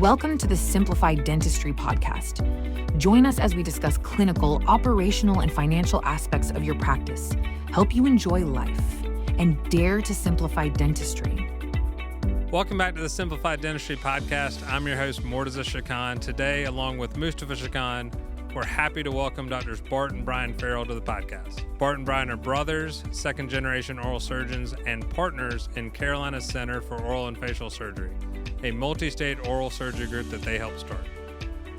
Welcome to the Simplified Dentistry podcast. Join us as we discuss clinical, operational, and financial aspects of your practice, help you enjoy life, and dare to simplify dentistry. Welcome back to the Simplified Dentistry podcast. I'm your host, Mortaza Shakan. Today, along with Mustafa Shakan, we're happy to welcome Drs. Bart and Brian Farrell to the podcast. Bart and Brian are brothers, second-generation oral surgeons, and partners in Carolina's Center for Oral and Facial Surgery, a multi-state oral surgery group that they helped start.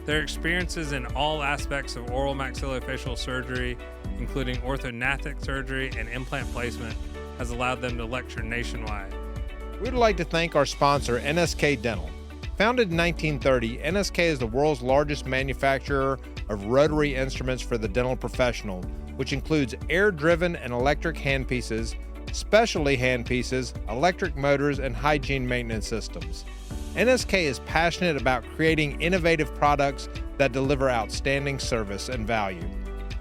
Their experiences in all aspects of oral maxillofacial surgery, including orthognathic surgery and implant placement, has allowed them to lecture nationwide. We'd like to thank our sponsor, NSK Dental. Founded in 1930, NSK is the world's largest manufacturer of rotary instruments for the dental professional, which includes air-driven and electric handpieces, specialty handpieces, electric motors, and hygiene maintenance systems. NSK is passionate about creating innovative products that deliver outstanding service and value.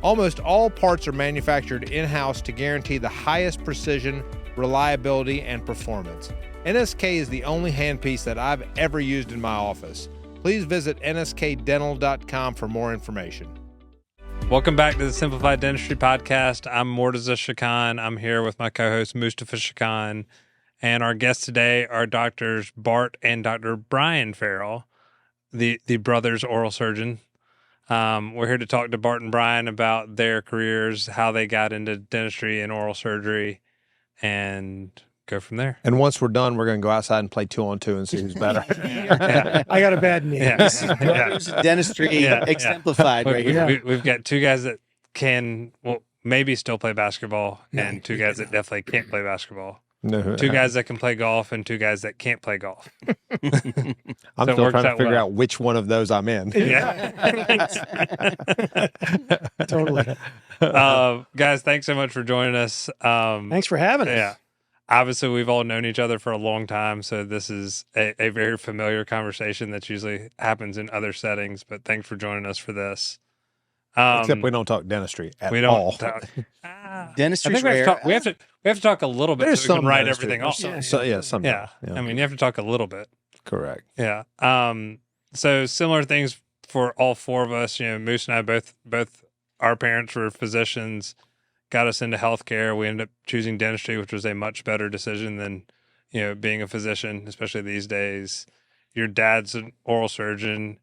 Almost all parts are manufactured in-house to guarantee the highest precision, reliability, and performance. NSK is the only handpiece that I've ever used in my office. Please visit nskdental.com for more information. Welcome back to the Simplified Dentistry podcast. I'm Mortaza Shakan. I'm here with my co-host Mustafa Shakan, and our guests today are Drs. Bart and Dr. Brian Farrell, the brothers oral surgeon. We're here to talk to Bart and Brian about their careers, how they got into dentistry and oral surgery, and go from there. And once we're done, we're going to go outside and play 2-on-2 and see who's better. Yeah. I got a bad knee. Brothers Dentistry exemplified right here. We've got two guys that can, maybe still play basketball, and two guys that definitely can't play basketball. No. Two guys that can play golf and two guys that can't play golf. I'm still trying to figure out which one of those I'm in. Yeah. Totally. Guys, thanks so much for joining us. Thanks for having us. Yeah. Obviously, we've all known each other for a long time, so this is a very familiar conversation that usually happens in other settings, but thanks for joining us for this. Except we don't talk dentistry at all. We don't talk. Dentistry's we rare. have to talk a little bit so we can write dentistry. everything off. Yeah. I mean, you have to talk a little bit. Correct. Yeah. So similar things for all four of us. You know, Moose and I both our parents were physicians, got us into healthcare. We ended up choosing dentistry, which was a much better decision than, being a physician, especially these days. Your dad's an oral surgeon.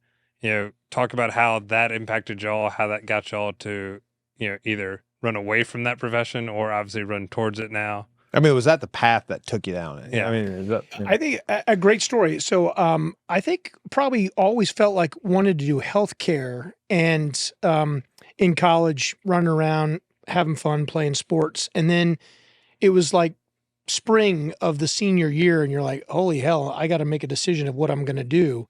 Talk about how that impacted y'all, how that got y'all to, either run away from that profession or obviously run towards it now. I mean, was that the path that took you down? Yeah. I mean, I think a great story. So I think probably always felt like wanted to do healthcare, and in college, running around, having fun, playing sports. And then it was like spring of the senior year, and you're like, holy hell, I got to make a decision of what I'm going to do.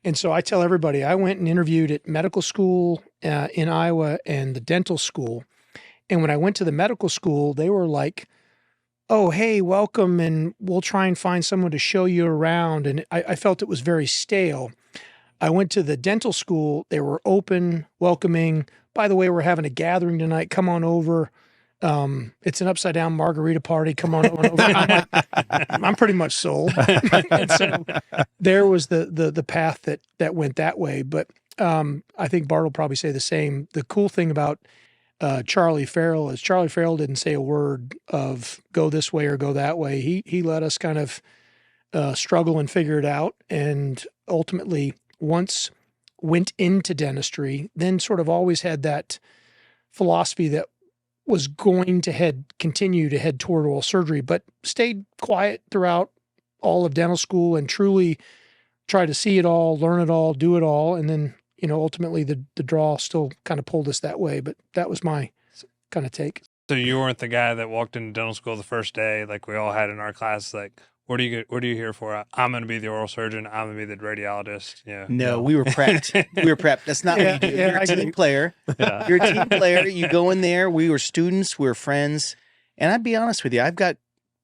And so I tell everybody, I went and interviewed at medical school in Iowa and the dental school. And when I went to the medical school, they were like, oh, hey, welcome, and we'll try and find someone to show you around. And I felt it was very stale. I went to the dental school. They were open, welcoming. By the way, we're having a gathering tonight. Come on over. It's an upside down margarita party. Come on over. I'm pretty much sold. And so there was the path that went that way. But I think Bart will probably say the same. The cool thing about Charlie Farrell is Charlie Farrell didn't say a word of go this way or go that way. He let us kind of struggle and figure it out. And ultimately, once went into dentistry, then sort of always had that philosophy that was going to continue to head toward oral surgery, but stayed quiet throughout all of dental school and truly tried to see it all, learn it all, do it all. And then, ultimately the draw still kind of pulled us that way, but that was my kind of take. So you weren't the guy that walked into dental school the first day, like we all had in our class, like, what are you here for? I'm going to be the oral surgeon. I'm going to be the radiologist. Yeah. No, we were prepped. That's not what you do. You're a team player. Yeah. You're a team player. You go in there. We were students. We were friends. And I'd be honest with you, I've got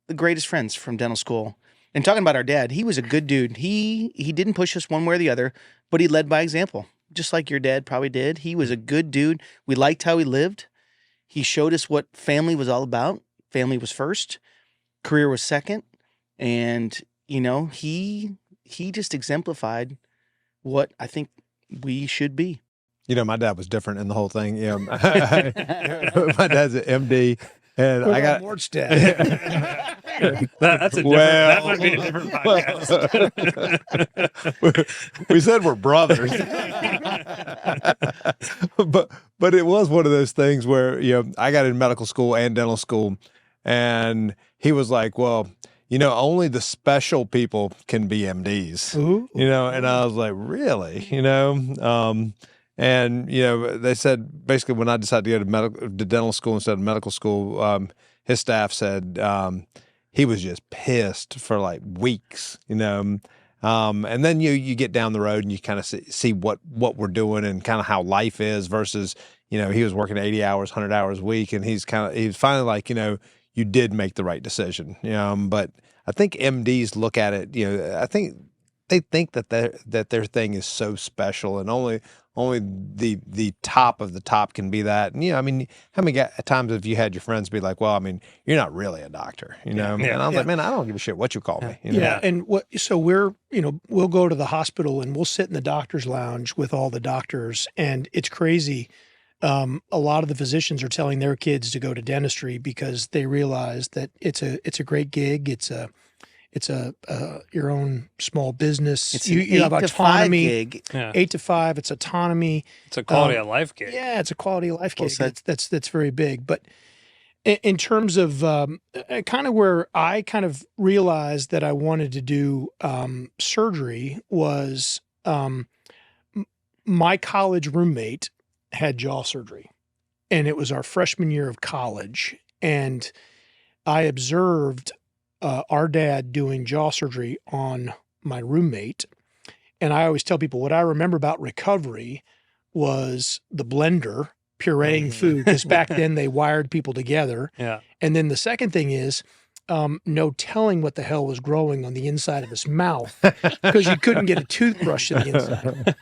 the greatest friends from dental school. And talking about our dad, he was a good dude. He didn't push us one way or the other, but he led by example, just like your dad probably did. He was a good dude. We liked how he lived. He showed us what family was all about. Family was first. Career was second. And, he just exemplified what I think we should be. You know, my dad was different in the whole thing. You know, my dad's an MD, and I got Mort's dad. That's a different, that might be a different podcast. we said we're brothers, but it was one of those things where, you know, I got in medical school and dental school, and he was like, well, you know, only the special people can be MDs. Ooh. You know, and I was like, really? You know, and you know, they said basically when I decided to go to dental school instead of medical school, his staff said he was just pissed for like weeks. You know, and then you get down the road and you kind of see what we're doing and kind of how life is versus, you know, he was working 80 hours, 100 hours a week, and he was finally like, you know, you did make the right decision. But I think MDs look at it, you know, I think they think that their thing is so special, and only the top of the top can be that. And, you know, I mean, how many times have you had your friends be like, well, I mean, you're not really a doctor, you know? Yeah. And I was like, man, I don't give a shit what you call me. You know? Yeah. And so we'll go to the hospital and we'll sit in the doctor's lounge with all the doctors, and it's crazy. A lot of the physicians are telling their kids to go to dentistry because they realize that it's a great gig. It's your own small business. It's you have 8 to 5 autonomy. gig. Yeah. 8 to 5. It's autonomy. It's a quality of life gig. Yeah, it's a quality of life Well gig. said. That's very big. But in terms of kind of where I kind of realized that I wanted to do surgery was my college roommate had jaw surgery, and it was our freshman year of college. And I observed our dad doing jaw surgery on my roommate. And I always tell people what I remember about recovery was the blender pureeing food, because back then they wired people together. Yeah. And then the second thing is no telling what the hell was growing on the inside of his mouth, because you couldn't get a toothbrush to the inside.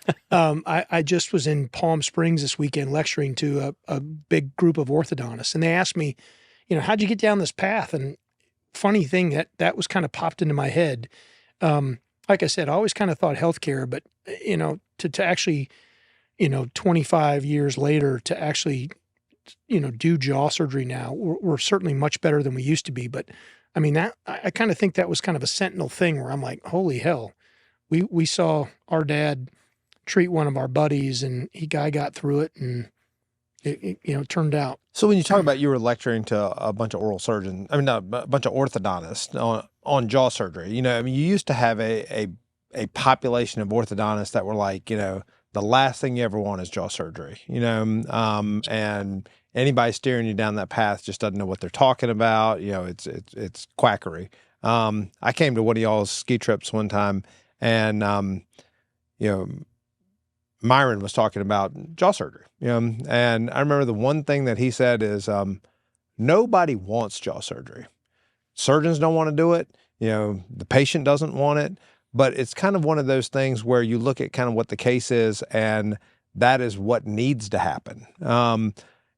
I just was in Palm Springs this weekend lecturing to a big group of orthodontists, and they asked me, you know, how'd you get down this path? And funny thing, that was kind of popped into my head. Like I said, I always kind of thought healthcare, but, you know, to actually, you know, 25 years later, to actually, you know, do jaw surgery now, we're certainly much better than we used to be. But I mean, I kind of think that was kind of a sentinel thing where I'm like, holy hell, we saw our dad treat one of our buddies, and guy got through it, and it you know, turned out. So when you talk about you were lecturing to a bunch of oral surgeons, I mean, not a bunch of orthodontists on jaw surgery, you know, I mean, you used to have a population of orthodontists that were like, you know, the last thing you ever want is jaw surgery, you know, and anybody steering you down that path just doesn't know what they're talking about. You know, it's quackery. I came to one of y'all's ski trips one time, and, you know, Myron was talking about jaw surgery, you know, and I remember the one thing that he said is, nobody wants jaw surgery. Surgeons don't want to do it. You know, the patient doesn't want it, but it's kind of one of those things where you look at kind of what the case is, and that is what needs to happen.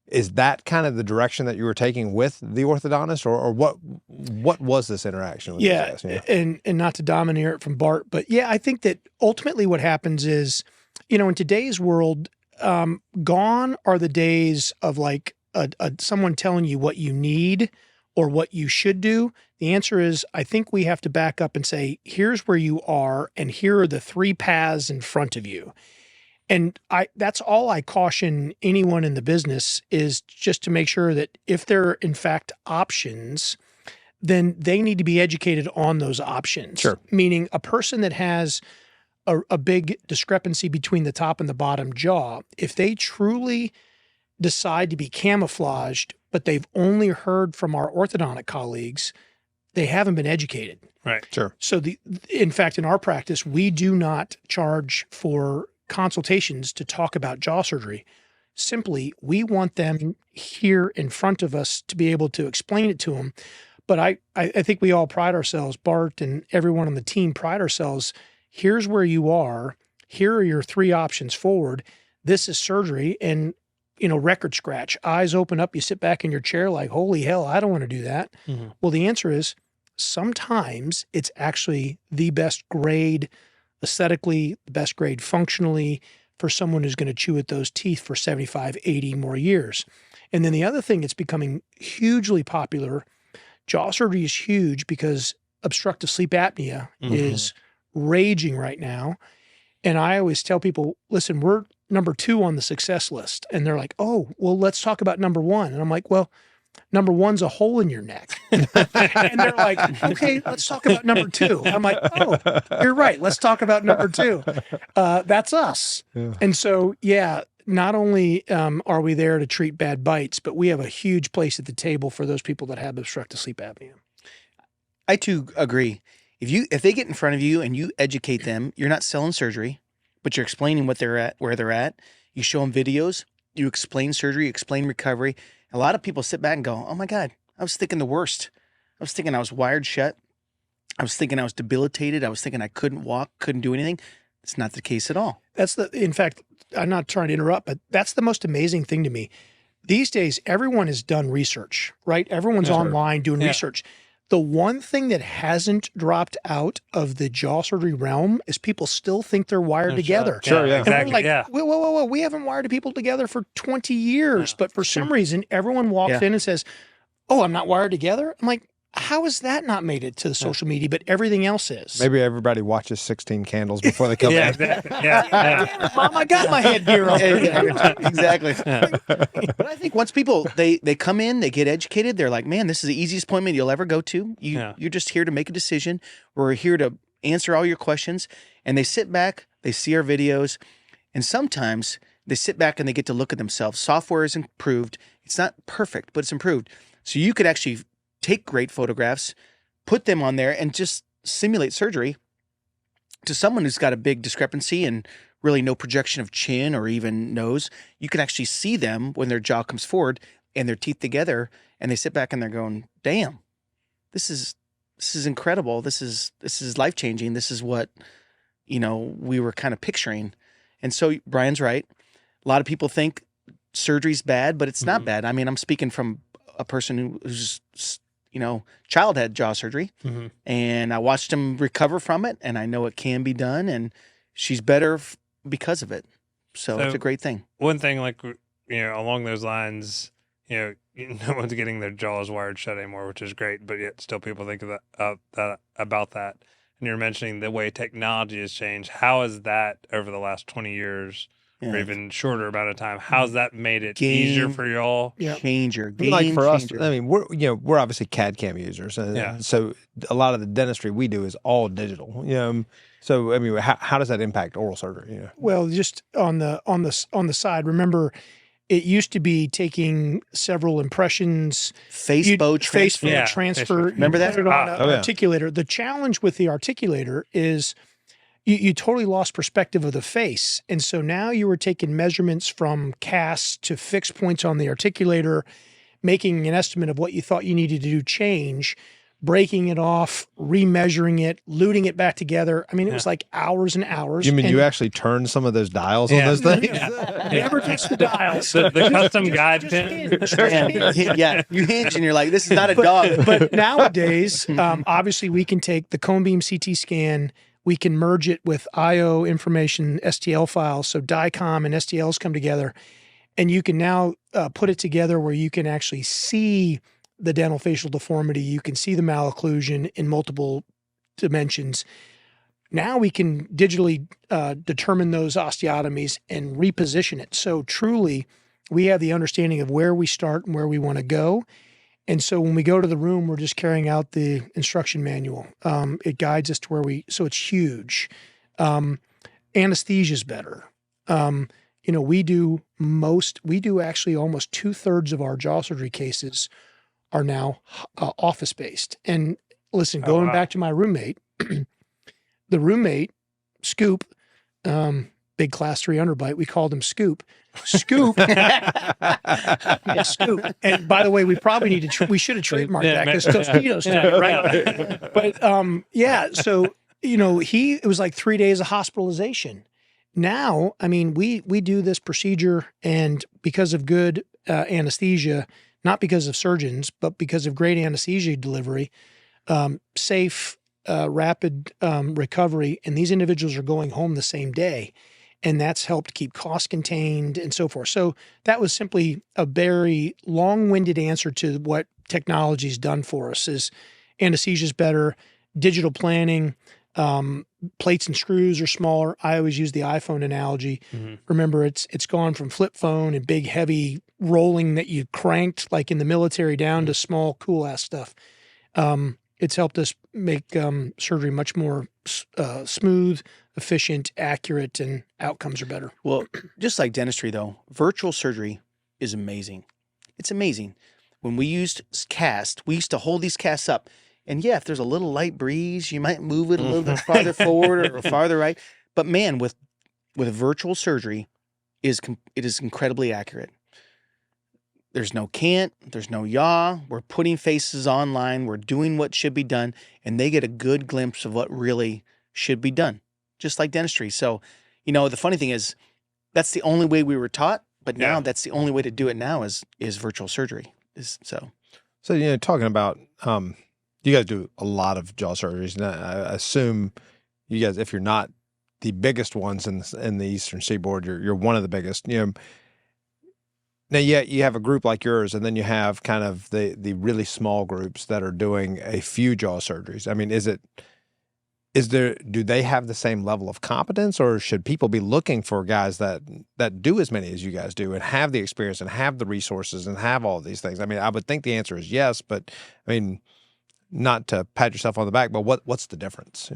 Is that kind of the direction that you were taking with the orthodontist, or what was this interaction with these guys? Yeah. And not to domineer it from Bart, but yeah, I think that ultimately what happens is, you know, in today's world, gone are the days of like someone telling you what you need or what you should do. The answer is, I think we have to back up and say, here's where you are, and here are the 3 paths in front of you. And that's all I caution anyone in the business, is just to make sure that if there are in fact options, then they need to be educated on those options. Sure. Meaning a person that has a big discrepancy between the top and the bottom jaw, if they truly decide to be camouflaged, but they've only heard from our orthodontic colleagues, they haven't been educated. Right. Sure. So in fact, in our practice, we do not charge for consultations to talk about jaw surgery. Simply, we want them here in front of us to be able to explain it to them. But I think we all pride ourselves, Bart and everyone on the team pride ourselves. Here's where you are. Here are your 3 options forward. This is surgery. And, you know, record scratch, eyes open up, you sit back in your chair like, holy hell, I don't want to do that. Well, the answer is sometimes it's actually the best grade aesthetically, the best grade functionally for someone who's going to chew at those teeth for 75, 80 more years. And then the other thing that's becoming hugely popular, jaw surgery is huge because obstructive sleep apnea is raging right now. And I always tell people, listen, we're number 2 on the success list. And they're like, oh, well, let's talk about number 1. And I'm like, well, number 1's a hole in your neck. And they're like, okay, let's talk about number 2. I'm like, oh, you're right. Let's talk about number 2. That's us. Yeah. And so, yeah, not only are we there to treat bad bites, but we have a huge place at the table for those people that have obstructive sleep apnea. I too agree. If they get in front of you and you educate them, you're not selling surgery, but you're explaining what they're at, where they're at. You show them videos, you explain surgery, explain recovery. A lot of people sit back and go, oh my God, I was thinking the worst. I was thinking I was wired shut. I was thinking I was debilitated. I was thinking I couldn't walk, couldn't do anything. It's not the case at all. In fact, I'm not trying to interrupt, but that's the most amazing thing to me. These days, everyone has done research, right? Everyone's online doing research. The one thing that hasn't dropped out of the jaw surgery realm is people still think they're wired together. Sure, yeah. And Exactly, we're like, whoa, we haven't wired people together for 20 years. But for some reason, everyone walks in and says, oh, I'm not wired together. I'm like, how has that not made it to the social media, but everything else is? Maybe everybody watches 16 Candles before they come in. Exactly. Damn it, Mom, I got my headgear on. Exactly. But I think once people, they come in, they get educated, they're like, man, this is the easiest appointment you'll ever go to. You're just here to make a decision. We're here to answer all your questions. And they sit back, they see our videos, and sometimes they sit back and they get to look at themselves. Software is improved. It's not perfect, but it's improved. So you could actually take great photographs, put them on there, and just simulate surgery to someone who's got a big discrepancy and really no projection of chin or even nose. You can actually see them when their jaw comes forward and their teeth together, and they sit back and they're going, damn, this is incredible. This is life-changing. This is what, we were kind of picturing. And so Brian's right. A lot of people think surgery's bad, but it's not bad. I mean, I'm speaking from a person who's child had jaw surgery, and I watched him recover from it, and I know it can be done, and she's better because of it. So it's a great thing. One thing, along those lines, no one's getting their jaws wired shut anymore, which is great, but yet still people think about that. And you're mentioning the way technology has changed. How has that over the last 20 years or even shorter amount of time, how's that made it easier for y'all? Changer. For us, I mean, we're obviously CAD/CAM users. So a lot of the dentistry we do is all digital. So I mean, how does that impact oral surgery? Well, just on the side, remember, it used to be taking several impressions, Facebook transfer. Remember that? Put it on an articulator. The challenge with the articulator is you totally lost perspective of the face. And so now you were taking measurements from casts to fixed points on the articulator, making an estimate of what you thought you needed to do change, breaking it off, remeasuring it, luting it back together. I mean, it was like hours and hours. You mean you actually turned some of those dials on those things? Never touch the dials. The custom guide pin. You hinge and you're like, this is not a dog. But nowadays, obviously we can take the cone beam CT scan, we can merge it with IO information, STL files. So DICOM and STLs come together, and you can now put it together where you can actually see the dental facial deformity. You can see the malocclusion in multiple dimensions. Now we can digitally determine those osteotomies and reposition it. So truly, we have the understanding of where we start and where we want to go. And so when we go to the room, we're just carrying out the instruction manual. It guides us to so it's huge. Anesthesia is better. We do actually almost 2/3 of our jaw surgery cases are now office-based. And listen, going back to my roommate, the roommate, Scoop, big class 3 underbite, we called him Scoop. Scoop. Scoop. And by the way, we probably we should have trademarked that because Tostitos did it, right? But so, it was like 3 days of hospitalization. Now, I mean, we do this procedure, and because of good anesthesia, not because of surgeons, but because of great anesthesia delivery, safe, rapid recovery, and these individuals are going home the same day. And that's helped keep costs contained and so forth. So that was simply a very long-winded answer to what technology's done for us. Is anesthesia's better, digital planning, plates and screws are smaller. I always use the iPhone analogy. Mm-hmm. Remember, it's gone from flip phone and big, heavy rolling that you cranked like in the military down to small, cool-ass stuff. It's helped us make surgery much more smooth, efficient, accurate, and outcomes are better. Well, just like dentistry, though, virtual surgery is amazing. It's amazing. When we used cast, we used to hold these casts up. And yeah, if there's a little light breeze, you might move it a little bit farther forward or farther right. But man, with virtual surgery, it is incredibly accurate. There's no can't, there's no yaw. We're putting faces online. We're doing what should be done. And they get a good glimpse of what really should be done, just like dentistry. So, the funny thing is that's the only way we were taught. But now that's the only way to do it now is virtual surgery. So, talking about, you guys do a lot of jaw surgeries. And I assume you guys, if you're not the biggest ones in the Eastern Seaboard, you're one of the biggest. Now, you have a group like yours, and then you have kind of the really small groups that are doing a few jaw surgeries. I mean, do they have the same level of competence, or should people be looking for guys that do as many as you guys do and have the experience and have the resources and have all of these things? I mean, I would think the answer is yes, but I mean, not to pat yourself on the back, but what's the difference?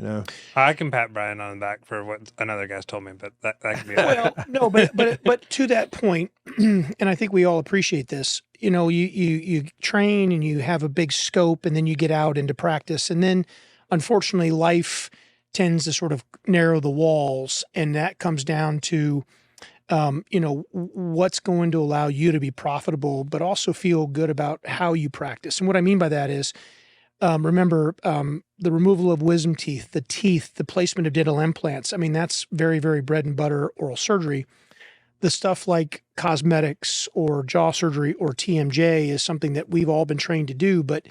I can pat Brian on the back for what another guy's told me, but that can be well, no, but to that point, and I think we all appreciate this. You train and you have a big scope, and then you get out into practice, and then unfortunately, life tends to sort of narrow the walls, and that comes down to what's going to allow you to be profitable, but also feel good about how you practice. And what I mean by that is, remember, the removal of wisdom teeth, the placement of dental implants. I mean, that's very, very bread and butter oral surgery. The stuff like cosmetics or jaw surgery or TMJ is something that we've all been trained to do, but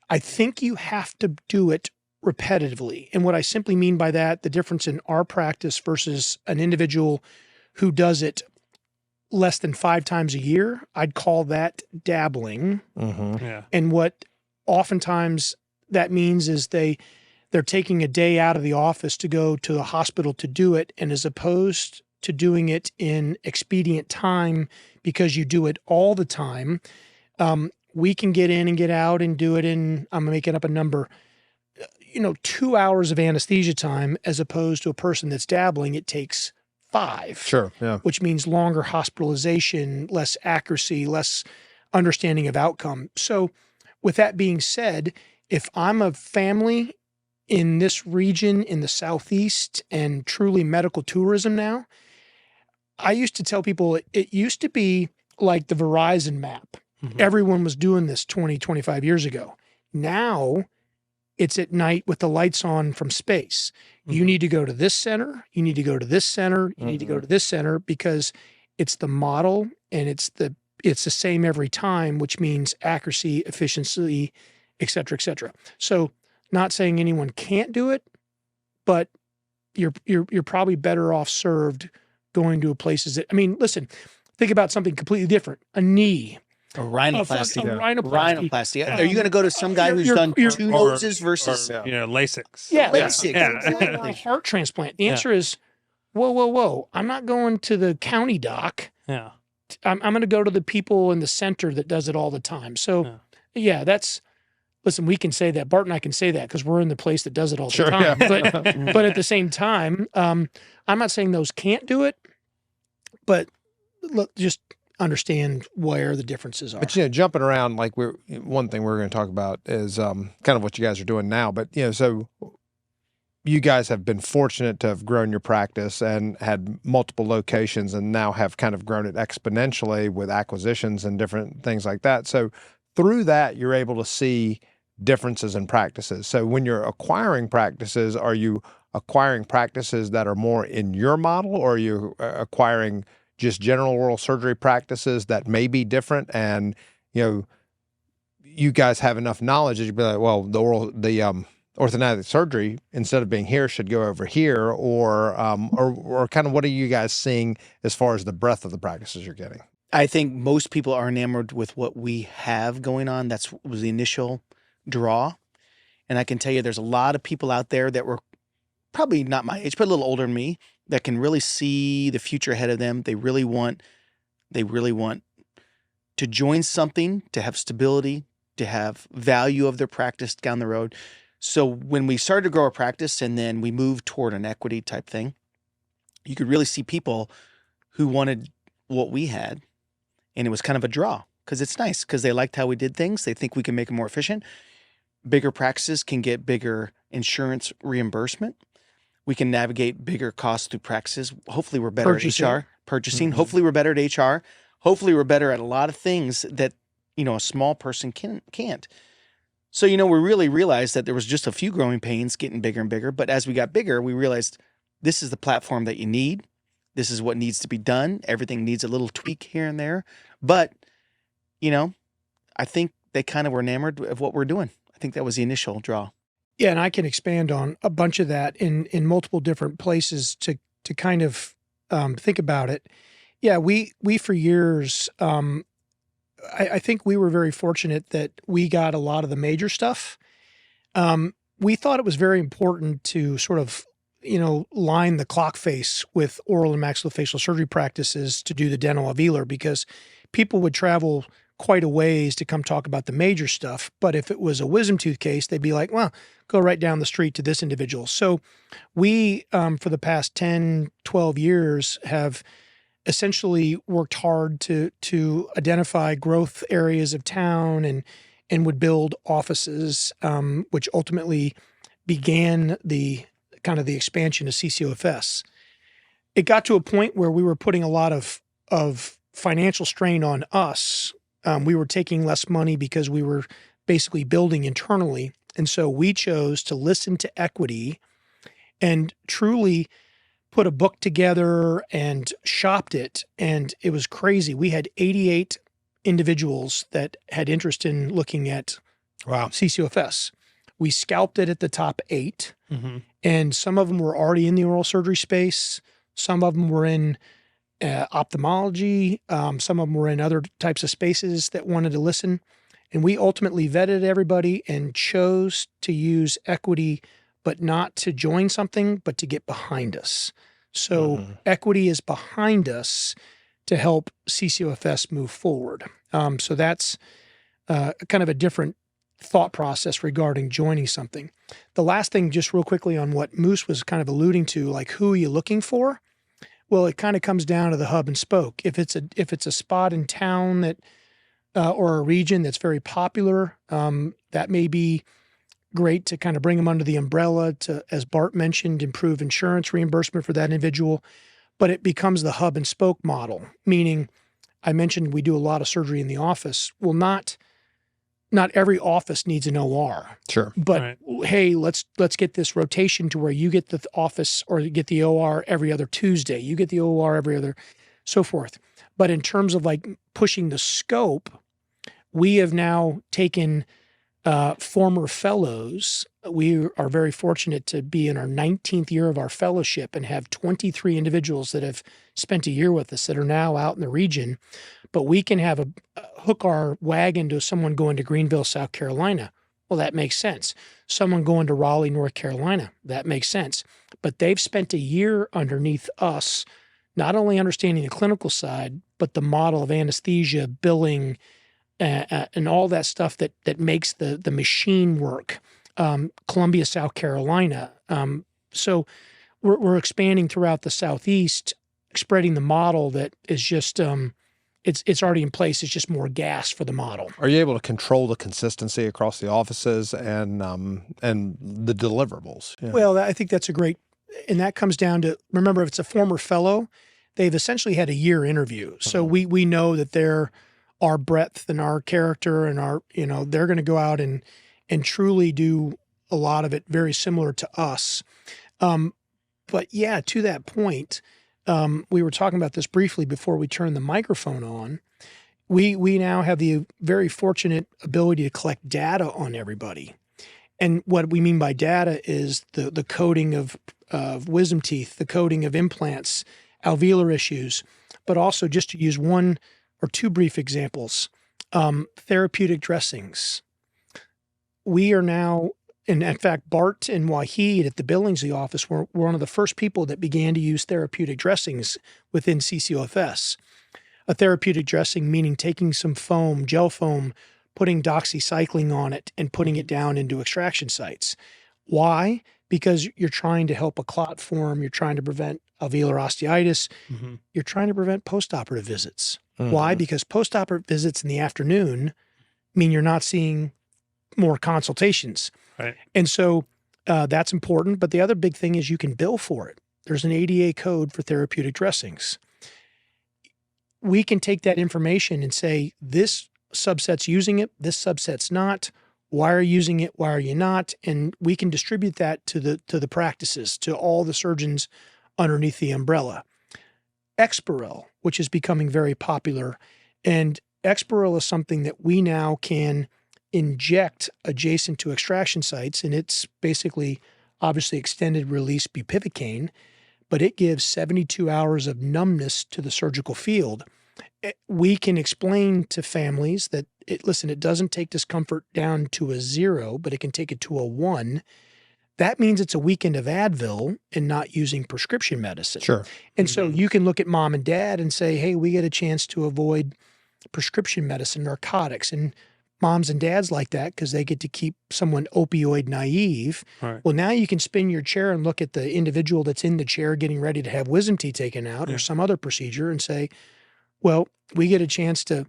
I think you have to do it repetitively. And what I simply mean by that, the difference in our practice versus an individual who does it less than 5 times a year, I'd call that dabbling. Mm-hmm. Yeah. And what oftentimes that means is they're taking a day out of the office to go to the hospital to do it, and as opposed to doing it in expedient time because you do it all the time, we can get in and get out and do it in, I'm making up a number, 2 hours of anesthesia time, as opposed to a person that's dabbling, it takes 5. Sure, yeah. Which means longer hospitalization, less accuracy, less understanding of outcome. So with that being said, if I'm a family in this region in the Southeast and truly medical tourism now, I used to tell people it used to be like the Verizon map. Mm-hmm. Everyone was doing this 20, 25 years ago. Now it's at night with the lights on from space. Mm-hmm. You need to go to this center. You need to go to this center. You need to go to this center, because it's the model and it's the same every time, which means accuracy, efficiency, et cetera, et cetera. So not saying anyone can't do it, but you're probably better off served going to places that, listen, think about something completely different. A knee. A rhinoplasty. Rhinoplasty. Are you going to go to some guy who's done 2 noses versus LASIX? Yeah, LASIK. Yeah. Or a heart transplant. The answer is, whoa. I'm not going to the county doc. Yeah. I'm going to go to the people in the center that does it all the time. So, listen, we can say that. Bart and I can say that because we're in the place that does it all the time. Yeah. But at the same time, I'm not saying those can't do it, but look, just understand where the differences are. But, jumping around, like one thing we're going to talk about is kind of what you guys are doing now. But, so you guys have been fortunate to have grown your practice and had multiple locations, and now have kind of grown it exponentially with acquisitions and different things like that. So through that, you're able to see differences in practices. So when you're acquiring practices, are you acquiring practices that are more in your model, or are you acquiring just general oral surgery practices that may be different? And, you guys have enough knowledge that you'd be like, well, the orthodontic surgery, instead of being here, should go over here, or kind of what are you guys seeing as far as the breadth of the practices you're getting? I think most people are enamored with what we have going on. Was the initial draw. And I can tell you there's a lot of people out there that were probably not my age, but a little older than me, that can really see the future ahead of them. They really want to join something, to have stability, to have value of their practice down the road. So when we started to grow our practice and then we moved toward an equity type thing, you could really see people who wanted what we had. And it was kind of a draw because it's nice because they liked how we did things. They think we can make them more efficient. Bigger practices can get bigger insurance reimbursement. We can navigate bigger costs through practices. Hopefully we're better at HR, purchasing. Mm-hmm. Hopefully we're better at HR. Hopefully we're better at a lot of things that, a small person can't. So, we really realized that there was just a few growing pains getting bigger and bigger. But as we got bigger, we realized this is the platform that you need. This is what needs to be done. Everything needs a little tweak here and there. But, I think they kind of were enamored of what we're doing. I think that was the initial draw. Yeah, and I can expand on a bunch of that in multiple different places to kind of think about it. Yeah, we for years, I think we were very fortunate that we got a lot of the major stuff. We thought it was very important to sort of, line the clock face with oral and maxillofacial surgery practices to do the dental alveolar, because people would travel quite a ways to come talk about the major stuff. But if it was a wisdom tooth case, they'd be like, well, go right down the street to this individual. So we, for the past 10, 12 years, have essentially worked hard to identify growth areas of town and would build offices, which ultimately began the kind of the expansion of CCOFS. It got to a point where we were putting a lot of financial strain on us. We were taking less money because we were basically building internally. And so we chose to listen to equity and truly put a book together and shopped it. And it was crazy. We had 88 individuals that had interest in looking at CCOFS. We scalped it at the top 8. Mm-hmm. And some of them were already in the oral surgery space. Some of them were in ophthalmology. Some of them were in other types of spaces that wanted to listen. And we ultimately vetted everybody and chose to use equity, but not to join something, but to get behind us. So equity is behind us to help CCOFS move forward. So that's kind of a different thought process regarding joining something. The last thing, just real quickly on what Moose was kind of alluding to, like who are you looking for? Well, it kind of comes down to the hub and spoke. If it's a spot in town that or a region that's very popular, that may be great to kind of bring them under the umbrella to, as Bart mentioned, improve insurance reimbursement for that individual. But it becomes the hub and spoke model, meaning I mentioned we do a lot of surgery in the office. Well, not every office needs an OR. Sure. But hey, let's get this rotation to where you get the office or you get the OR every other Tuesday. You get the OR every other, so forth. But in terms of like pushing the scope, we have now taken former fellows. We are very fortunate to be in our 19th year of our fellowship and have 23 individuals that have spent a year with us that are now out in the region. But we can have hook our wagon to someone going to Greenville, South Carolina. Well, that makes sense. Someone going to Raleigh, North Carolina. That makes sense. But they've spent a year underneath us, not only understanding the clinical side, but the model of anesthesia, billing, and all that stuff that makes the machine work. Columbia, South Carolina. So we're expanding throughout the Southeast, spreading the model that is just it's already in place. It's just more gas for the model. Are you able to control the consistency across the offices and the deliverables? Yeah. Well, I think that's a great, and that comes down to, remember, if it's a former fellow, they've essentially had a year interview. So we know that they're our breadth and our character and our, they're going to go out and truly do a lot of it very similar to us. But yeah, to that point, we were talking about this briefly before we turned the microphone on. We now have the very fortunate ability to collect data on everybody. And what we mean by data is the coding of wisdom teeth, the coding of implants, alveolar issues, but also, just to use one or two brief examples, therapeutic dressings. We are now, and in fact, Bart and Wahid at the Billingsley office were one of the first people that began to use therapeutic dressings within CCOFS. A therapeutic dressing meaning taking some foam, gel foam, putting doxycycline on it and putting it down into extraction sites. Why? Because you're trying to help a clot form. You're trying to prevent alveolar osteitis. Mm-hmm. You're trying to prevent postoperative visits. Why? Because postoperative visits in the afternoon mean you're not seeing more consultations. Right. And so that's important. But the other big thing is you can bill for it. There's an ADA code for therapeutic dressings. We can take that information and say, this subset's using it, this subset's not. Why are you using it? Why are you not? And we can distribute that to the practices, to all the surgeons underneath the umbrella. Exparel, which is becoming very popular. And Exparel is something that we now can inject adjacent to extraction sites. And it's basically, obviously, extended release bupivacaine, but it gives 72 hours of numbness to the surgical field. We can explain to families that, it doesn't take discomfort down to a 0, but it can take it to a 1. That means it's a weekend of Advil and not using prescription medicine. Sure. And so you can look at mom and dad and say, hey, we get a chance to avoid prescription medicine, narcotics. And moms and dads like that because they get to keep someone opioid naive. Right. Well, now you can spin your chair and look at the individual that's in the chair getting ready to have wisdom teeth taken out or some other procedure and say, well, we get a chance to,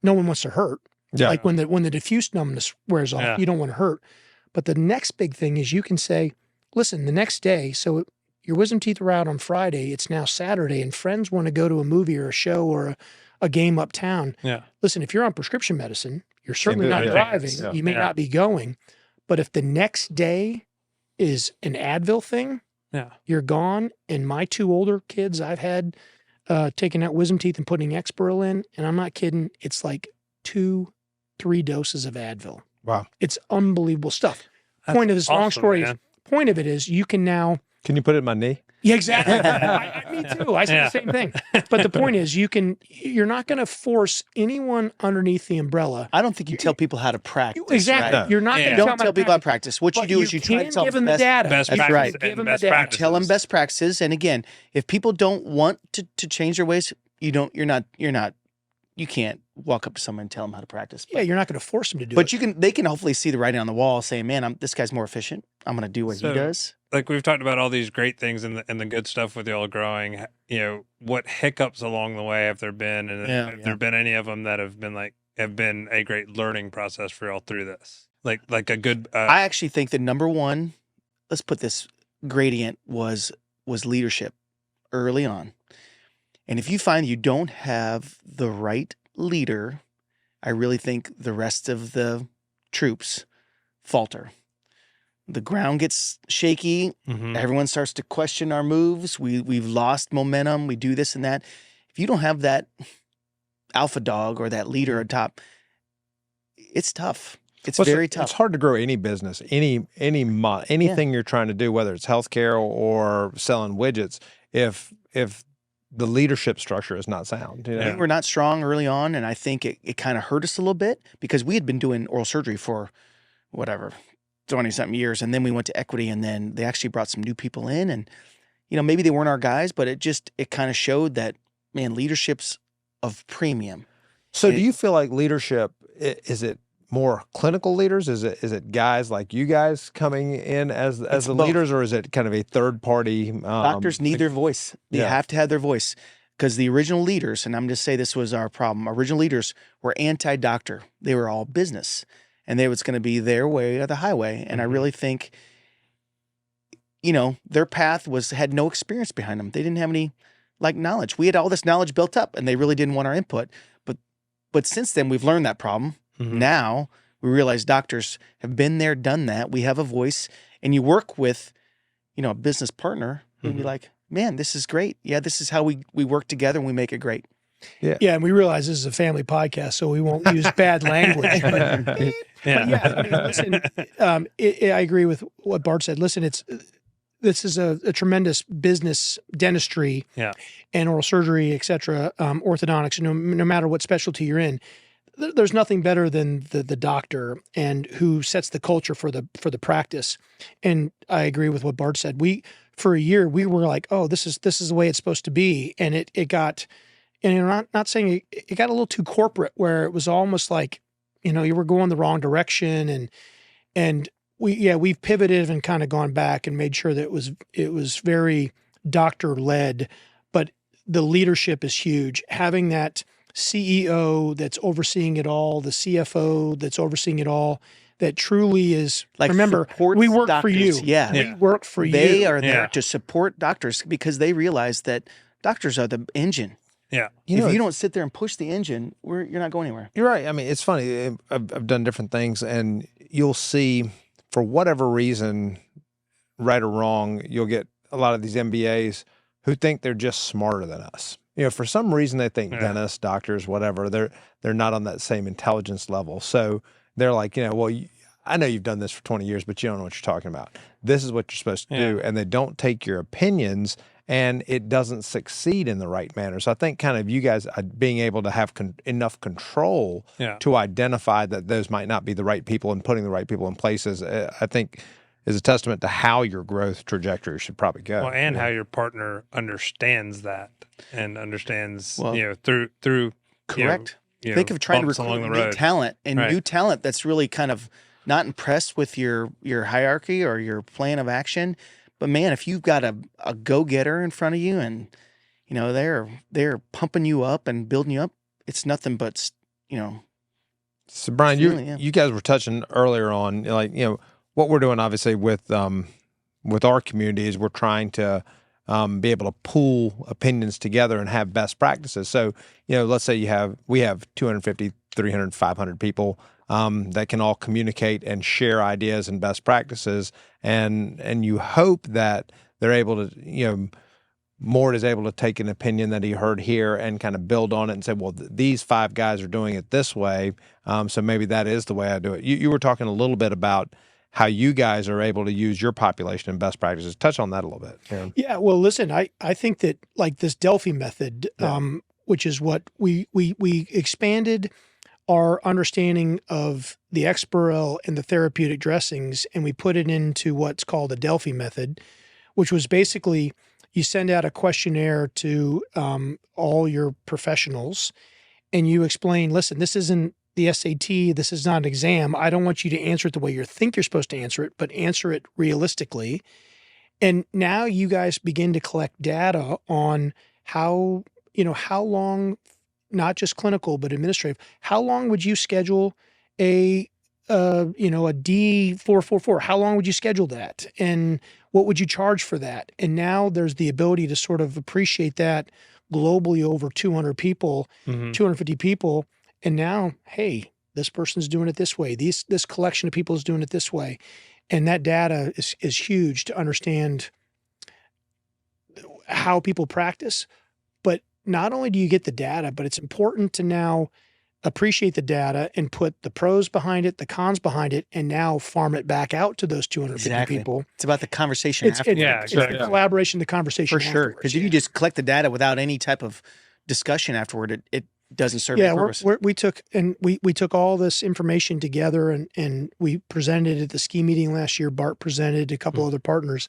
no one wants to hurt. Yeah. Like when the diffuse numbness wears off, you don't want to hurt. But the next big thing is you can say, listen, the next day, so your wisdom teeth were out on Friday, it's now Saturday, and friends want to go to a movie or a show or a game uptown. Yeah. Listen, if you're on prescription medicine, you're certainly not driving. Yeah. You may not be going. But if the next day is an Advil thing, you're gone. And my 2 older kids, I've had taking out wisdom teeth and putting Exparel in, and I'm not kidding, it's like 2-3 doses of Advil. Wow. It's unbelievable stuff. That's Point of this long awesome, story man. is, point of it is you can now. Can you put it in my knee? Yeah, exactly. Me too. I say the same thing. But the point is you're not going to force anyone underneath the umbrella. I don't think you tell people how to practice. Exactly. Right? You're not going to Don't tell people how to practice. What you do is you try to tell give them the data. Best That's practices. right. And Give 'em best the data. practices. Tell them best practices. And again, if people don't want to change their ways, you can't walk up to someone and tell them how to practice. Yeah, you're not going to force them to do it. But they can hopefully see the writing on the wall saying, man, this guy's more efficient. I'm going to do what he does. Like we've talked about all these great things and the good stuff with y'all growing, what hiccups along the way have there been? And have there been any of them that have been a great learning process for y'all through this? Like a good, I actually think that number one, let's put this gradient was leadership early on. And if you find you don't have the right leader, I really think the rest of the troops falter. The ground gets shaky. Mm-hmm. Everyone starts to question our moves. We've lost momentum. We do this and that. If you don't have that alpha dog or that leader at top, it's tough. It's very tough. It's hard to grow any business, anything you're trying to do, whether it's healthcare or selling widgets, if the leadership structure is not sound. I think we're not strong early on, and I think it kind of hurt us a little bit because we had been doing oral surgery for 20-something years, and then we went to equity, and then they actually brought some new people in, and maybe they weren't our guys, but it kind of showed that, man, leadership's of premium. So do you feel like leadership, is it more clinical leaders? Is it guys like you guys coming in as the both. leaders, or is it kind of a third party? Doctors need their voice. They have to have their voice because the original leaders, and I'm just say this was our problem. Original leaders were anti-doctor. They were all business, and they was going to be their way or the highway. And I really think, their path had no experience behind them. They didn't have any knowledge. We had all this knowledge built up, and they really didn't want our input. But since then, we've learned that problem. Mm-hmm. Now we realize doctors have been there, done that. We have a voice, and you work with, a business partner and be like, man, this is great. Yeah, this is how we work together and we make it great. Yeah. And we realize this is a family podcast, so we won't use bad language. But yeah, I mean, listen, I agree with what Bart said. Listen, this is a tremendous business, dentistry, and oral surgery, et cetera, orthodontics. No matter what specialty you're in, there's nothing better than the doctor and who sets the culture for the practice. And I agree with what Bart said. For a year we were like, oh, this is the way it's supposed to be, and it got, and I'm not saying it got a little too corporate, where it was almost like, you were going the wrong direction, and we've pivoted and kind of gone back and made sure that it was very doctor led, but the leadership is huge. Having that CEO that's overseeing it all, the CFO that's overseeing it all, that truly is, like, remember, we work doctors. for you. Yeah. We work for you. They are there to support doctors because they realize that doctors are the engine. Yeah. If you don't sit there and push the engine, you're not going anywhere. You're right. I mean, it's funny. I've done different things, and you'll see, for whatever reason, right or wrong, you'll get a lot of these MBAs who think they're just smarter than us. For some reason they think dentists, doctors, whatever, they're not on that same intelligence level. So they're like, well, I know you've done this for 20 years, but you don't know what you're talking about. This is what you're supposed to do. And they don't take your opinions, and it doesn't succeed in the right manner. So I think kind of you guys being able to have enough control to identify that those might not be the right people and putting the right people in places, I think is a testament to how your growth trajectory should probably go. Well, and how your partner understands that and understands, through correct. Think of trying to recruit new talent, and new talent that's really kind of not impressed with your hierarchy or your plan of action. But man, if you've got a go-getter in front of you, and they're pumping you up and building you up, it's nothing but So Brian, you guys were touching earlier on, what we're doing obviously with our community is we're trying to be able to pool opinions together and have best practices. So, let's say we have 250, 300, 500 people that can all communicate and share ideas and best practices. And you hope that they're able to, Mort is able to take an opinion that he heard here and kind of build on it and say, well, these 5 guys are doing it this way. So maybe that is the way I do it. You were talking a little bit about how you guys are able to use your population and best practices. Touch on that a little bit, Aaron. Yeah, well, listen, I think that, like, this Delphi method, which is what we expanded our understanding of the Exparel and the therapeutic dressings, and we put it into what's called a Delphi method, which was basically you send out a questionnaire to all your professionals, and you explain, listen, this isn't the SAT, this is not an exam. I don't want you to answer it the way you think you're supposed to answer it, but answer it realistically. And now you guys begin to collect data on how long, not just clinical, but administrative, how long would you schedule a D444? How long would you schedule that? And what would you charge for that? And now there's the ability to sort of appreciate that globally over 200 people, 250 people. And now, hey, this person's doing it this way. This collection of people is doing it this way. And that data is huge to understand how people practice. But not only do you get the data, but it's important to now appreciate the data and put the pros behind it, the cons behind it, and now farm it back out to those 250 people. It's about the conversation afterwards. It's the collaboration, the conversation for sure. Because if you just collect the data without any type of discussion afterward, it doesn't serve any purpose. We took all this information together and we presented at the ski meeting last year. Bart presented, a couple other partners,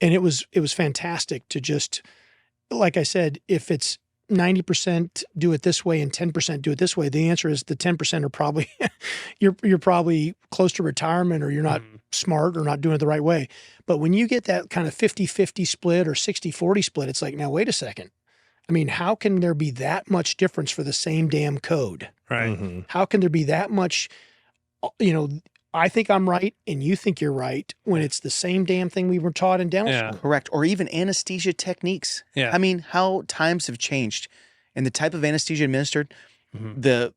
and it was fantastic to just, like I said, if it's 90% do it this way and 10% do it this way, the answer is the 10% are probably you're probably close to retirement, or you're not smart or not doing it the right way. But when you get that kind of 50-50 split or 60-40 split, it's like, now wait a second. I mean, how can there be that much difference for the same damn code? Right. Mm-hmm. How can there be that much, I think I'm right and you think you're right, when it's the same damn thing we were taught in dental school? Correct. Or even anesthesia techniques. Yeah. I mean, how times have changed and the type of anesthesia administered, the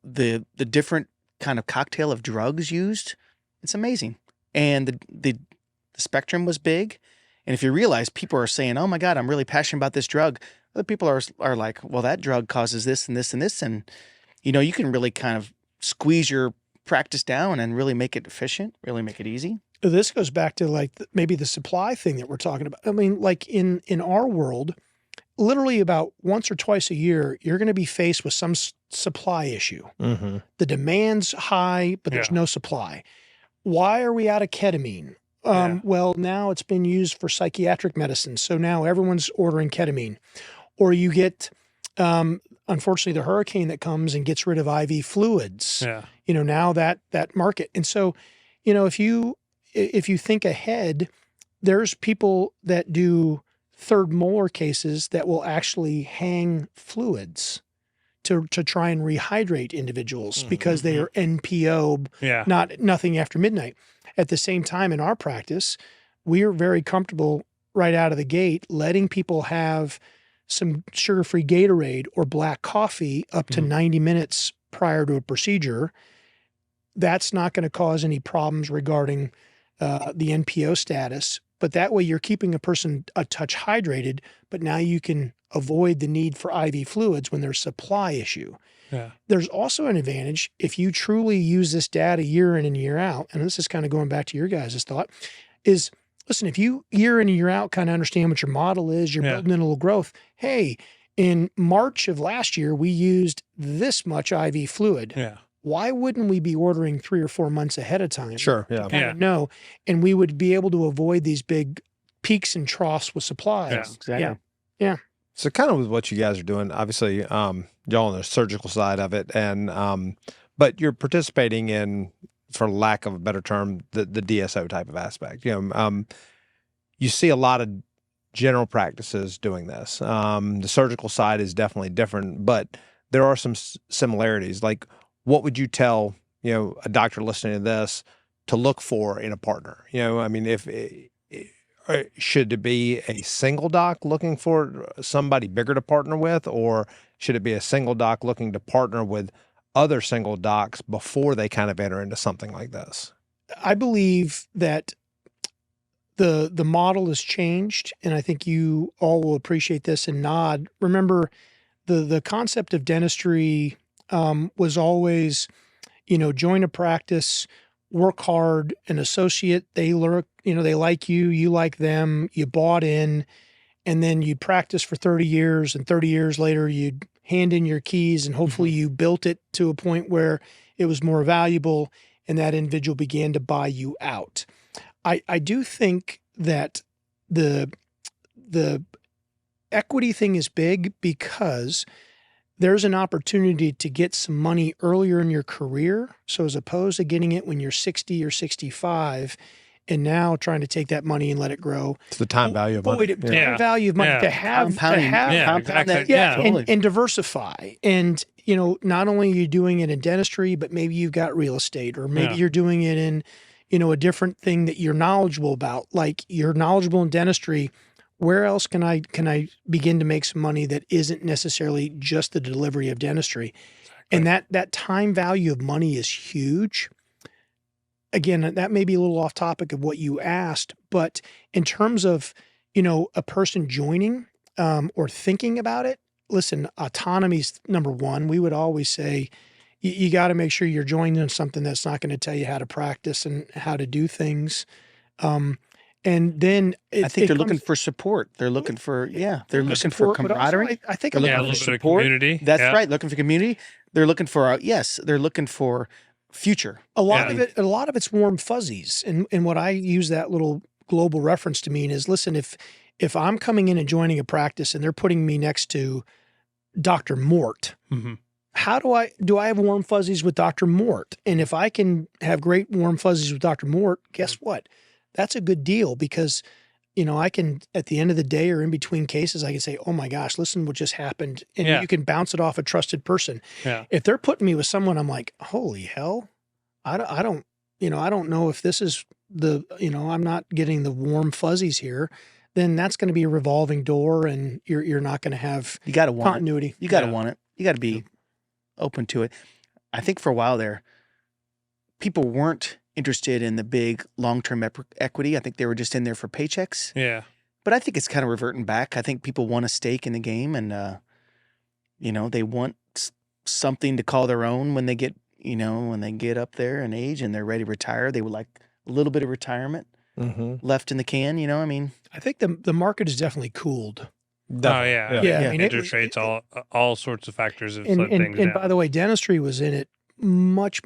different kind of cocktail of drugs used. It's amazing. And the spectrum was big. And if you realize people are saying, oh my God, I'm really passionate about this drug. Other people are like, well, that drug causes this and this and this. And, you can really kind of squeeze your practice down and really make it efficient, really make it easy. This goes back to like maybe the supply thing that we're talking about. I mean, like in our world, literally about once or twice a year, you're going to be faced with some supply issue. Mm-hmm. The demand's high, but there's no supply. Why are we out of ketamine? Well, now it's been used for psychiatric medicine. So now everyone's ordering ketamine. Or you get, unfortunately, the hurricane that comes and gets rid of IV fluids. Yeah. Now that market. And so, if you think ahead, there's people that do third molar cases that will actually hang fluids to try and rehydrate individuals because they are NPO, nothing after midnight. At the same time, in our practice, we are very comfortable right out of the gate letting people have some sugar-free Gatorade or black coffee up to 90 minutes prior to a procedure. That's not going to cause any problems regarding the NPO status, but that way you're keeping a person a touch hydrated, but now you can avoid the need for IV fluids when there's a supply issue. Yeah. There's also an advantage if you truly use this data year in and year out, and this is kind of going back to your guys' thought, is listen, if you year in and year out kind of understand what your model is, you're building in a little growth. Hey, in March of last year, we used this much IV fluid. Yeah. Why wouldn't we be ordering 3 or 4 months ahead of time? Sure. Yeah. Kind of know, and we would be able to avoid these big peaks and troughs with supplies. Yeah, exactly. Yeah. So kind of with what you guys are doing, obviously, y'all on the surgical side of it, and but you're participating in, for lack of a better term, the DSO type of aspect. You see a lot of general practices doing this. The surgical side is definitely different, but there are some similarities. Like, what would you tell a doctor listening to this to look for in a partner? If should it be a single doc looking for somebody bigger to partner with, or should it be a single doc looking to partner with other single docs before they kind of enter into something like this? I believe that the model has changed, and I think you all will appreciate this and nod. Remember, the concept of dentistry was always, join a practice, work hard, an associate, they learn, they like you, you like them, you bought in, and then you'd practice for 30 years, and 30 years later, you'd hand in your keys, and hopefully you built it to a point where it was more valuable, and that individual began to buy you out. I do think that the equity thing is big because there's an opportunity to get some money earlier in your career. So as opposed to getting it when you're 60 or 65 and now trying to take that money and let it grow. It's the time value of money. Time value of money to have, and diversify. And, not only are you doing it in dentistry, but maybe you've got real estate, or maybe you're doing it in, a different thing that you're knowledgeable about. Like, you're knowledgeable in dentistry. Where else can I begin to make some money that isn't necessarily just the delivery of dentistry? Exactly. And that time value of money is huge. Again, that may be a little off topic of what you asked, but in terms of, a person joining or thinking about it, listen, autonomy's number one. We would always say you got to make sure you're joining something that's not going to tell you how to practice and how to do things. And then I think they're looking for support. They're looking for, they're looking for camaraderie. I think they're looking a for little bit of support. community. That's right. Looking for community. They're looking for, they're looking for future. A lot of it's warm fuzzies. And what I use that little global reference to mean is, listen, if I'm coming in and joining a practice and they're putting me next to Dr. Mort, how do I have warm fuzzies with Dr. Mort? And if I can have great warm fuzzies with Dr. Mort, guess what? That's a good deal, because, I can, at the end of the day or in between cases, I can say, oh my gosh, listen what just happened. And you can bounce it off a trusted person. Yeah. If they're putting me with someone, I'm like, holy hell, I don't know if this is I'm not getting the warm fuzzies here, then that's going to be a revolving door, and you're not going to have continuity. You got to want it. You got to be open to it. I think for a while there, people weren't interested in the big long-term equity. I think they were just in there for paychecks. Yeah. But I think it's kind of reverting back. I think people want a stake in the game, and they want something to call their own when they get you know, when they get up there in age and they're ready to retire, they would like a little bit of retirement left in the can, you know, I mean. I think the market is definitely cooled. Definitely. I mean, interest rates, all sorts of factors have slowed things down. And by the way, dentistry was in it much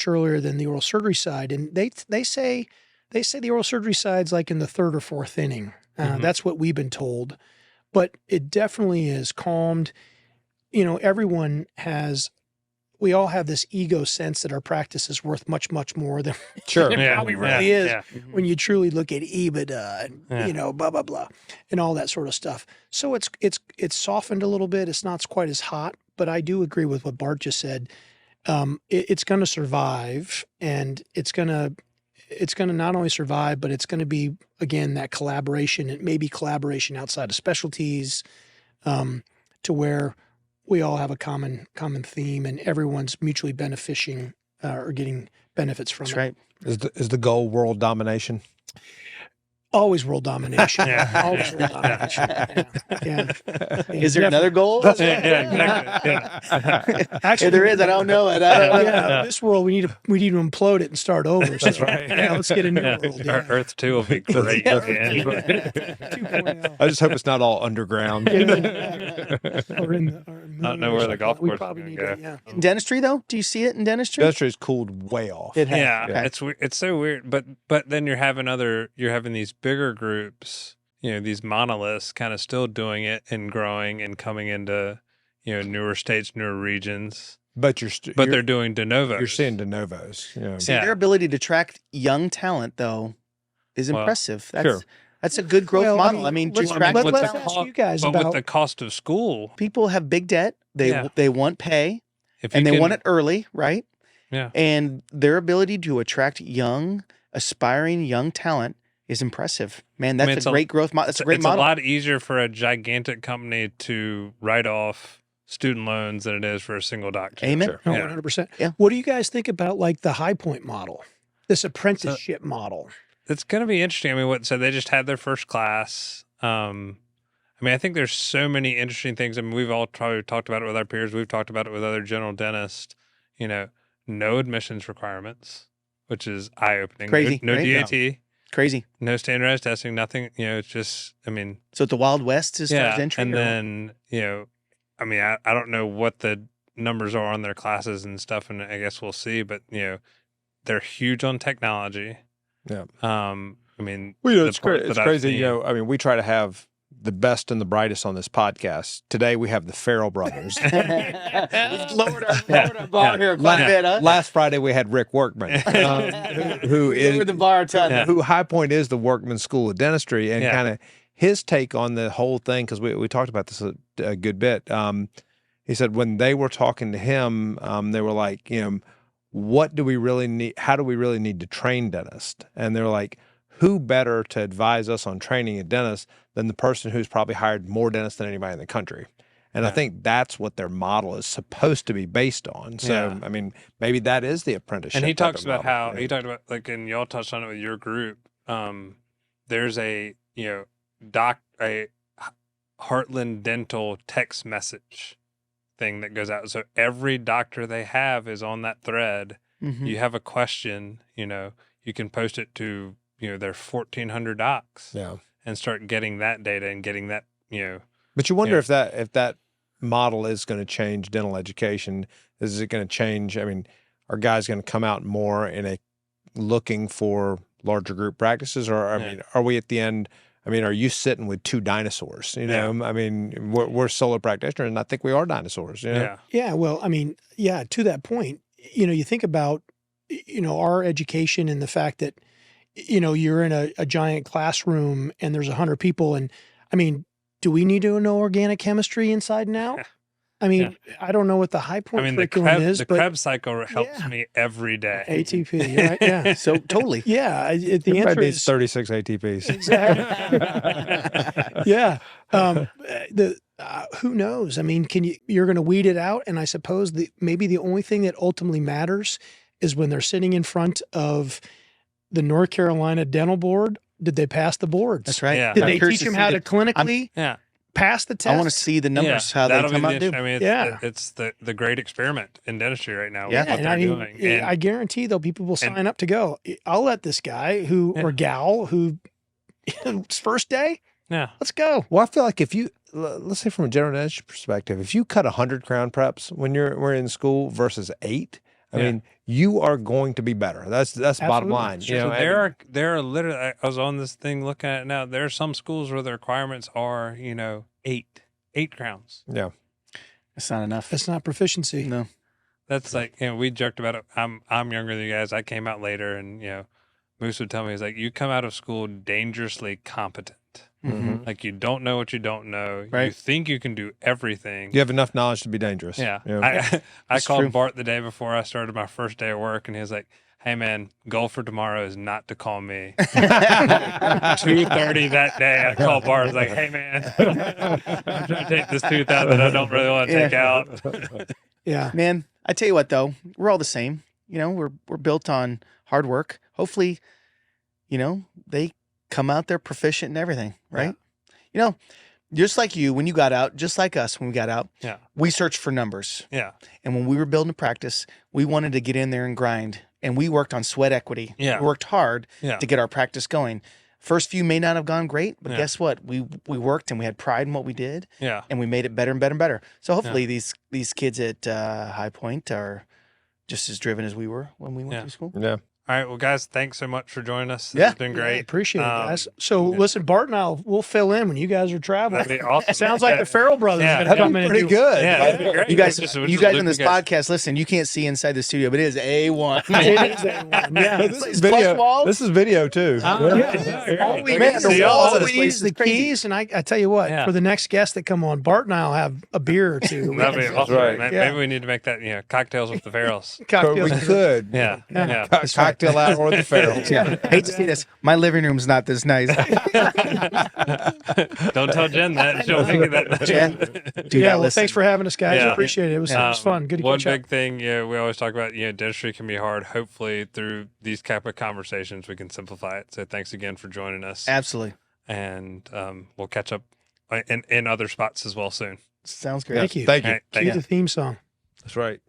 earlier than the oral surgery side. And they say the oral surgery side's like in the third or fourth inning. That's what we've been told. But it definitely is calmed. You know, we all have this ego sense that our practice is worth much more than it probably really is when you truly look at EBITDA and, you know, blah, blah, blah, and all that sort of stuff. So it's softened a little bit. It's not quite as hot, but I do agree with what Bart just said. It's going to survive, and it's going to not only survive, but it's going to be, again, that collaboration, and maybe collaboration outside of specialties, to where we all have a common theme, and everyone's mutually benefiting or getting benefits from it. That's right. Is the goal world domination? Always world domination. Always world domination. Yeah. Is there another goal? Exactly. Actually, If there is, I don't know it. This world, we need to implode it and start over. So, That's right. Yeah, let's get a new world. Yeah. Earth 2 will be great. 2.0. I just hope it's not all underground. Or in the, I don't know where the golf course is probably gonna need go. to, yeah. In dentistry, though, do you see it in dentistry? Dentistry is cooled way off. It has. Yeah, Okay. it's so weird. But then you're having these bigger groups, you know, these monoliths kind of still doing it and growing and coming into, you know, newer states, newer regions. But they're doing de novos. You're seeing de novos. You know. See, their ability to attract young talent, though, is impressive. That's a good growth model. I mean, to let's attract ask you guys but about with the cost of school, people have big debt. They want pay, if and you they can- want it early, right? Yeah. And their ability to attract young, aspiring young talent is impressive. Man, that's a great growth model. That's a great it's model. a lot easier for a gigantic company to write off student loans than it is for a single doctor. Amen. Sure. No, Yeah. 100%. Yeah. What do you guys think about like the High Point model, this apprenticeship model? It's going to be interesting. I mean, so they just had their first class. I mean, I think there's so many interesting things. I mean, we've all probably talked about it with our peers. We've talked about it with other general dentists. You know, no admissions requirements, which is eye-opening. Crazy, No right? DAT, Crazy. no standardized testing, nothing. You know, it's just, I mean, So the Wild West as far as entry. and or- then, you know, I mean, I don't know what the numbers are on their classes and stuff, and I guess we'll see. But you know, they're huge on technology. Yeah. I mean, Well, you know, the it's part that I've crazy. seen- You know, I mean, we try to have the best and the brightest on this podcast. Today we have the Farrell brothers. We've lowered our bar here quite a bit, huh? Last Friday we had Rick Workman, who is Lowered the bar a ton. who High Point is the Workman School of Dentistry, and kind of his take on the whole thing, because we talked about this a good bit. He said when they were talking to him, they were like, you know, what do we really need? How do we really need to train dentists? And they're like, who better to advise us on training a dentist than the person who's probably hired more dentists than anybody in the country? And I think that's what their model is supposed to be based on. So, I mean, maybe that is the apprenticeship. And he type talks of about model. how he talked about, like, and y'all touched on it with your group. There's a, you know, a Heartland Dental text message thing that goes out. So every doctor they have is on that thread. Mhm. You have a question, you know, you can post it to, you know, their 1,400 docs, Yeah. and start getting that data and getting that, you know. But you wonder if that model is going to change dental education. Is it going to change? I mean, are guys going to come out more in a looking for larger group practices, or I mean, are we at the end? I mean, are you sitting with two dinosaurs? You know, I mean, we're solo practitioners, and I think we are dinosaurs. You know? Yeah. Yeah. Well, I mean, yeah, to that point, you know, you think about, you know, our education and the fact that, you know, you're in a giant classroom and there's 100 people. And I mean, do we need to know organic chemistry inside and out? I mean, I don't know what the High Point curriculum is, the but Krebs cycle helps me every day. ATP, right? Yeah. So totally. Yeah. The Everybody answer needs is 36 ATPs. Exactly. Yeah. Who knows? I mean, you're going to weed it out. And I suppose maybe the only thing that ultimately matters is when they're sitting in front of the North Carolina Dental Board, did they pass the boards? That's right. Yeah. Did they teach them how to clinically pass the test. I want to see the numbers, how they that'll come be out. the, Do. I mean, it's the great experiment in dentistry right now. Yeah. With what and they're I mean, doing. And I guarantee though people will sign up to go. I'll let this guy who or gal who it's first day. yeah, Let's go. Well, I feel like if you, let's say from a general dentistry perspective, if you cut 100 crown preps when we're in school versus 8, I mean, you are going to be better. That's bottom line. So there are literally. I was on this thing looking at it now. There are some schools where the requirements are 8 crowns. Yeah, It's not enough. That's not proficiency. No. That's like we joked about it. I'm younger than you guys. I came out later, and Moose would tell me, he's like, you come out of school dangerously competent. Mm-hmm. Like you don't know what you don't know. Right. You think you can do everything. you have enough knowledge to be dangerous. Yeah. You know? I That's called true. Bart the day before I started my first day of work, and he was like, hey, man, goal for tomorrow is not to call me. 2:30 that day, I called Bart. I was like, hey, man, I'm trying to take this tooth out that I don't really want to take out. Yeah. Man, I tell you what, though, we're all the same. We're built on hard work. Hopefully, they come out there proficient in everything, right? Just like you, when you got out, just like us when we got out, we searched for numbers. Yeah. And when we were building a practice, we wanted to get in there and grind. And we worked on sweat equity. Yeah. We worked hard Yeah. to get our practice going. First few may not have gone great, but Yeah. guess what? We worked and we had pride in what we did, Yeah. and we made it better and better and better. So hopefully these kids at High Point are just as driven as we were when we went through school. Yeah. All right. Well, guys, thanks so much for joining us. Yeah. It's been great. Appreciate it, guys. So listen, Bart and we'll fill in when you guys are traveling. That'd be awesome. Sounds like the Farrell brothers Yeah. are going to come in and Pretty do good. Yeah, that'd be great. You guys, We'll just on loop this you guys- podcast, listen, you can't see inside the studio, but it is A1. It is A1, yeah. This is Plush video. walls. This is video too. All we Man, need the is walls all of we this need place is is the crazy. keys, and I tell you what, Yeah. for the next guest that come on, Bart and I'll have a beer or two. That'd be awesome. right. Maybe Yeah. we need to make that, cocktails with the Farrells. But Cocktails. we could. Yeah. Yeah. Cocktail hour with the Farrells. Yeah. Hate to see this. My living room's not this nice. Don't tell Jen that. She'll make it that. Jen, do Yeah, not well, listen. thanks for having us, guys. Yeah. Appreciate it. It was fun. Good to One catch up. big thing, we always talk about, dentistry can be hard. Hopefully, through these type of conversations, we can simplify it. So, thanks again for joining us, Absolutely. and we'll catch up in other spots as well soon. Sounds great. Thank you. Thank you. All right, Cue thank you. the theme song. That's right.